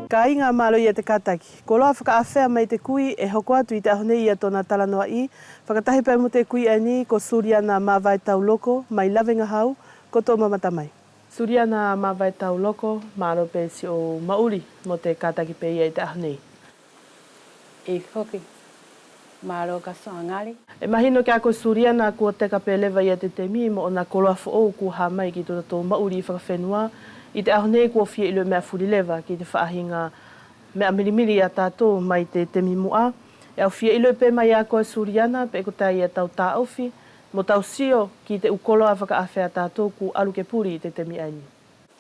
Ka inga malo ia te kataki. Koloa faka'afea mai te kui e hoko atu I te ahonei ia tōna TALANOA I. Whakatahi pai mo te kui ani ko Suliana Mavaetau Loko mai lawenga hau ko tō mamata mai. Suliana Mavaetau Loko malo pe si o mauri mo te kataki pe ia I te ahonei. E whoki. Malo Kasoagali. E mahino ke ako Suliana kua teka pe lewa ia te temi mo o na koloa fo ku ha mai ki tō mauri I whakawhenua. I te ahonei kua fia ilo mea furi lewa ki te whaahinga mea mirimiri a tātou mai te temi mua. E au fia ilo pe mai a koe Suliana pe ko tai a tau tā ofi mo tau sio ki te ukoloa faka'afea tātou ku alu ke puri I te temi aini.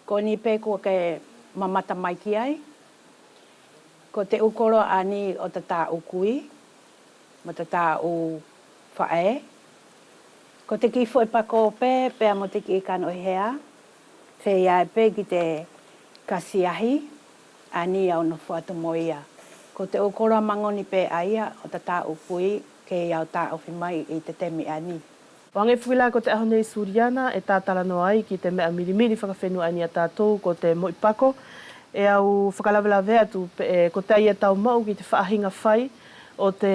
Ko ni pe kua ke mamata mai ki ai. Ko te ukoloa ani o te tā ukui. Mo te tā u whae. Ko te ki fo pako pe, pea mo te ki kano hea. Whea e pe ki te kasiahi, ani au no whuatu mo ia. Ko te ukoloa mangoni pe aia o te tā ukui, ke iau tā uwhi mai I te temi ani. Wange whila ko te ahonei Suliana e tā TALANOA ai ki te mea mirimiri whakawhenua ani a tātou ko te moi pako. E au whakalawelawe atu ko te aia tau mau ki te whaahinga whai o te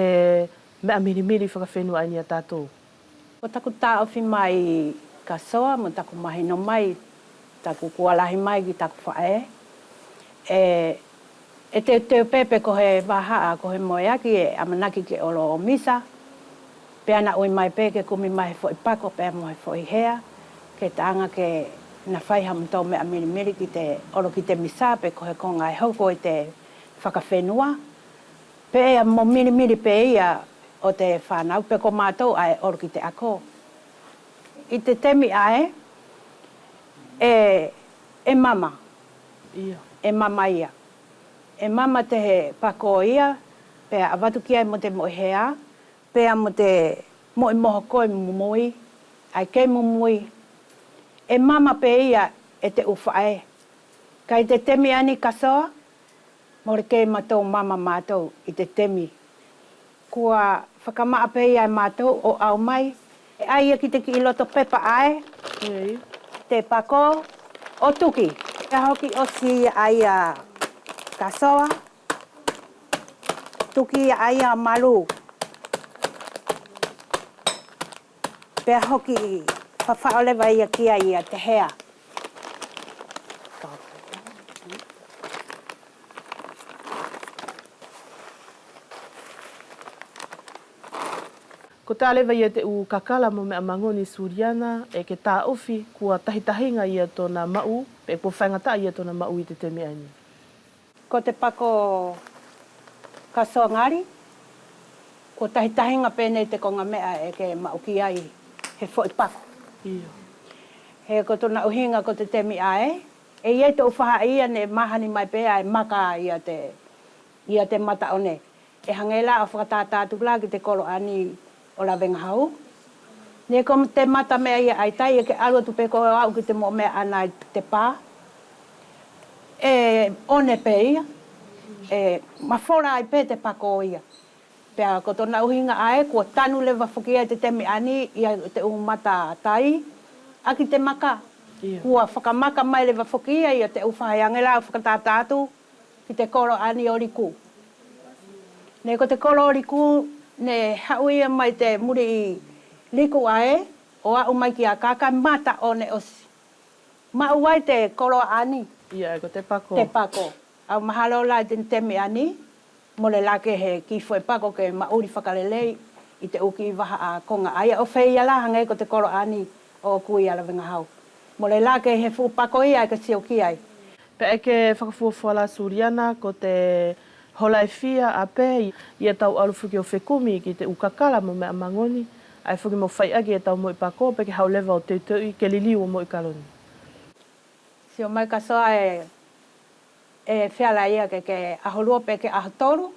mea mirimiri whakawhenua ani a tātou. Ko taku tā uwhi mai kasoa, mo taku mahino mai, taku kualahi mai ki taku whae. E te pepe ko he wahaa, ko he moeaki e amanaki ke olo o misa. Pea na ui mai pe ke kumi mai fo I pako, pea mo he fo I hea. Ke taanga ke na whaiha mtau mea mirimiri ki te olo ki te misa, pe ko he konga e hoko I te whakawhenua. Pea mo mirimiri pe ia o te whanau, pe ko mātou ai olo ki te ako. I te temi ae, e mama. Ia. E mama ia. E mama te he pako ia, pea awatu ki ai mo te moi hea, pea mo te moi moho koe mumui, ai kei mumui. E mama pe ia e te uwhae. Kai te temi ani kasoa, mori kei matou mama mātou I te temi. Kua whakamaa pe ia mātou o au mai, e aia ki te ki iloto pepa ai, te pako o tuki. Ka hoki o si aia kasoa, tuki aia malu. Pea hoki whawhaolewa ia ki aia te hea. Ko tā lewa ia te u kakala mo mea mangoni Suliana e ke tā ofi kua tahitahinga ia tōna mau, pe kua whaingata ia tōna mau I te temi aini. Ko te pako Kasoagali, ko tahitahinga pēnei te konga mea e ke mau ki ai he fo I pako. Ia. He ko tōna uhinga ko te temi ae, e iei te uwhaha ia ne mahani mai pe ai maka ia te mata one. E hangela o whakatātātu la ki te kolo ani o la venga hau. Ne ko te mata mea ia ai tai e ke alua tu pe ko au ki te mo mea ana te pā. E one pe ia. E mawhora ai pe te pako ia. Pea ko tōna uhinga ae, kua tanu lewa whuki ai te temi ani ia te umata tai. Aki te maka. Ia. Kua whakamaka mai lewa whuki ai te uwhahe angela o whakatātātu ki te kolo ani o riku. Ne ko te kolo o riku, ne hauia mai te muri I liku ae, o au mai ki a kaka, mata o ne osi. Mau ai te kolo ani. Ia, ko te pako. Te pako. Au mahalo lai te temi ani, mole lake he ki fo pako ke mauri whakalelei I te uki waha a konga aia. O whea la hangai ko te kolo ani o kui ala venga hau. Mole lake he fu pako ia ka sio ki ai. Pe eke whakafuafuala Suliana ko te holai fia a pe ia tau aluwhuki o whekumi ki te ukakala mo mea mangoni. Ai whuki mo whai agi e tau moi pako pe ke hau lewa o te tui ke liliu o moi kaloni. Sio mai kasoa e whiala ia ke aholua pe ke ahotoru.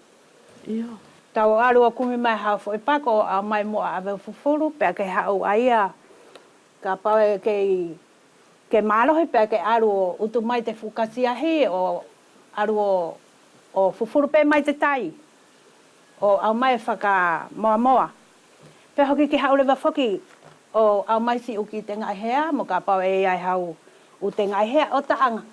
Ia. Tau alu o kumi mai hau fo pako a mai mo a ave fufuru pe ke hau aia ka pau ke malohi pe ke alu o utu mai te fukasiahi o alu o fufuru pe mai te tai. O au mai whaka moa moa. Pe hoki ki hau lewa whoki o au mai si uki te ngai hea mo ka pau e ai hau u te ngai hea o taanga.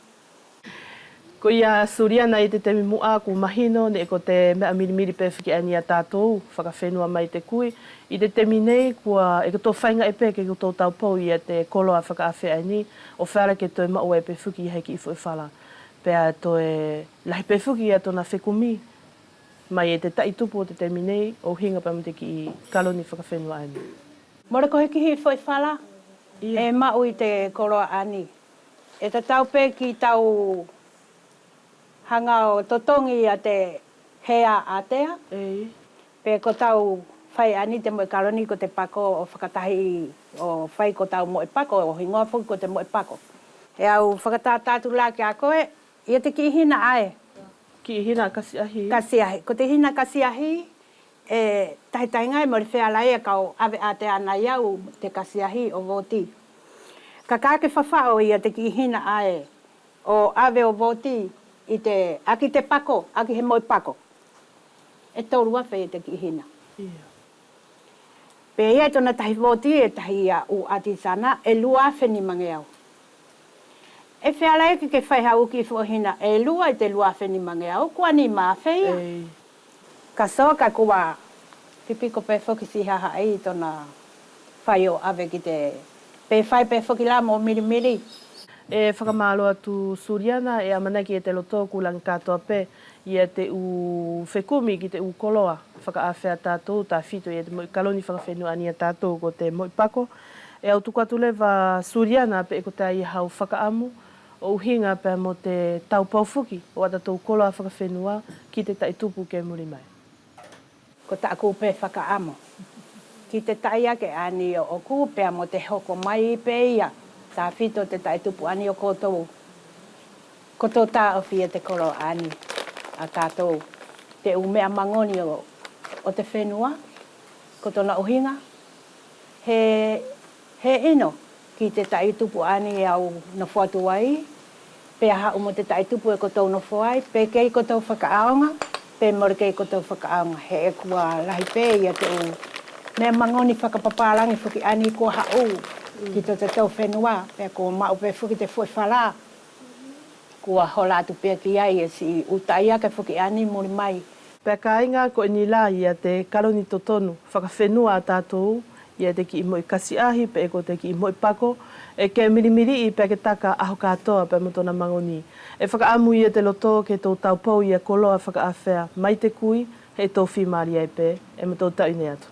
Ko ia Suliana i te temi mua ku mahino ne ko te mea mirimiri pe whiki ani a tātou, whakawhenua mai te kui. I te temi nei kua e ko tō whainga e pe ke ko tō taupou i a te koloa faka'afea ni o whara ke toi mau e pe whiki i heki i fo i whala. Pea to e lahi pe whiki i a tōna whekumi mai e te taitupu o te temi nei o hinga pa mute ki i kaloni whakawhenua ani. Mora ko heki hi fo i whala, e mau i te koloa ani. E te tau pe ki tau hanga o totongi a te hea atea. Pe ko tau whai ani te moe kaloni ko te pako o whakatahi o whai ko tau moe pako o hingoa fuki ko te moe pako. E au whakatātātu la ki a koe, ia te ki hina ae. Ki hina kasiahi? Kasiahi. Ko te hina kasiahi, e tahitainga e mori whea lai e kau ave a te ana iau te kasiahi o voti. Ka kāke whawhao ia te ki hina ae o ave o voti i te, aki te pako, aki he moe pako. E tōrua whea te ki hina. Pe ia tona tahi voti e tahi a u ati sana, e lua wheni mange au. E whea lai ke whaiha uki whohina, e lua i te lua wheni mange au, kua ni maa whea. Ka soa ka kua pipiko pe whoki si haha ai tona whai o ave ki te pe whai pe whoki la mo miri miri. E whakamalo atu Suliana e amanaki e te loto kulang katoa pe i e te u whekumi ki te u koloa faka'afea tātou, tā whito i e te moi kaloni whakawhenua ani a tātou ko te moi pako. E au tuku atu lewa Suliana pe e ko te ai hau whakaamu o uhinga pe mo te tau paufuki o ata tau koloa whakawhenua ki te taitupu ke muri mai. Ko ta aku pe whakaamu. Ki te taia ke ani o ku pe mo te hoko mai pe ia. Tā whito te taitupu ani o koutou. Koto tā o whia te kolo ani a tātou. Te umea mangoni o te whenua. Koto na uhinga. He ino ki te taitupu ani au na whatu ai. Pea hau mo te taitupu e kotou na whai. Pe kei kotou whakaaonga. Pe mori kei kotou whakaaonga. He e kua lahi pe ia te u. Mea mangoni whakapapalangi whuki ani kua hau. Ki to te tau whenua, pia ko mau pe whuki te fwoi whala. Kua hola atu pia ki ai e si utaia ke whuki ani muri mai. Pea ka inga ko ni la ia te kaloni totonu, whakawhenua a tātou, ia te ki i moi kasiahi, pe ko te ki i moi pako, e ke mirimiri i pia ke taka aho katoa pe motona mangoni. E whakaamu ia te loto ke tō taupau ia koloa faka'afea mai te kui, he tō whimari ai pe, e mo tō taune atu.